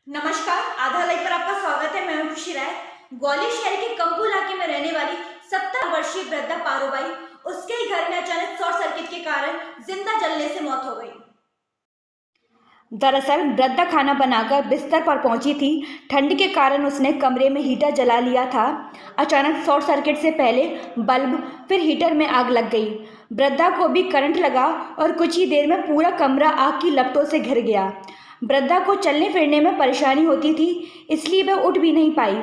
नमस्कार, आधा लाइफ पर आपका स्वागत है। मैं हूं खुशी राय। ग्वालियर शहर के कंपू इलाके में रहने वाली 70 वर्षीय वृद्धा पारोबाई, उसके ही घर में अचानक शॉर्ट सर्किट के कारण जिंदा जलने से मौत हो गई। दरअसल वृद्धा खाना बनाकर बिस्तर पर पहुंची थी। ठंड के कारण उसने कमरे में हीटर जला लिया था। अचानक शॉर्ट सर्किट से पहले बल्ब फिर हीटर में आग लग गई। वृद्धा को भी करंट लगा और कुछ ही देर में पूरा कमरा आग की लपटों से घिर गया। वृद्धा को चलने फिरने में परेशानी होती थी, इसलिए वह उठ भी नहीं पाई।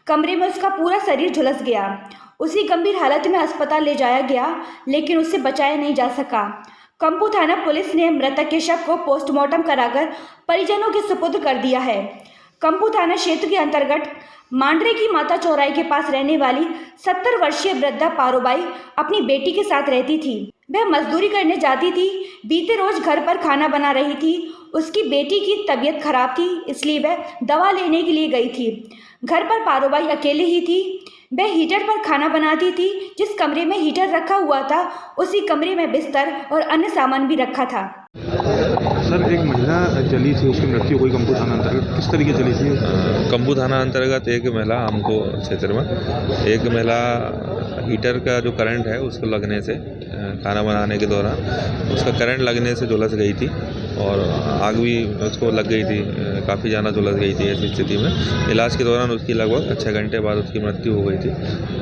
कमरे में उसका पूरा शरीर झुलस गया। उसी गंभीर हालत में अस्पताल ले जाया गया, लेकिन उसे बचाया नहीं जा सका। कंपू थाना पुलिस ने मृतक के शव को पोस्टमार्टम कराकर परिजनों के सुपुर्द कर दिया है। कंपू थाना क्षेत्र के अंतर्गत मांडरे की माता चौराहे के पास रहने वाली 70 वर्षीय वृद्धा पारोबाई अपनी बेटी के साथ रहती थी। वह मजदूरी करने जाती थी। बीते रोज घर पर खाना बना रही थी। उसकी बेटी की तबीयत खराब थी, इसलिए वह दवा लेने के लिए गई थी। घर पर पारोबाई अकेले ही थी। वह हीटर पर खाना बनाती थी। जिस कमरे में हीटर रखा हुआ था, उसी कमरे में बिस्तर और अन्य सामान भी रखा था। सर, एक महिला जली थी, उसकी मृत्यु हुई कंपू थाना अंतर्गत। किस तरीके जली थी? कंपू थाना अंतर्गत एक महिला हमको क्षेत्र में एक महिला हीटर का जो करंट है उसको लगने से खाना बनाने के दौरान उसका करंट लगने से झुलस गई थी और आग भी उसको लग गई थी। काफ़ी ज़्यादा झुलस गई थी। ऐसी स्थिति में इलाज के दौरान उसकी लगभग 6 घंटे बाद उसकी मृत्यु हो गई थी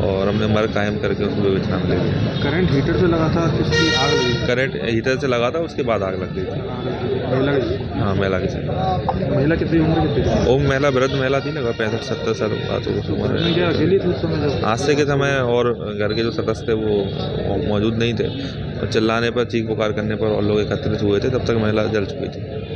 और हमने मर कायम करके उसको विवेचना में ले लिया। करंट हीटर से लगा था, किसकी आग लगी? करंट हीटर से लगा था, उसके बाद आग लग गई थी। महिला की? हाँ, महिला की साथ। महिला कितनी उम्र की थी? वो महिला वृद्ध महिला थी, लगभग 65-70 साल बात उस उम्र में। क्या अकेली थी उस समय जब? हादसे के समय और घर के जो सदस्य थे वो मौजूद नहीं थे। चिल्लाने पर, चीख पुकार करने पर और लोग एकत्रित हुए थे, तब तक महिला जल चुकी थी।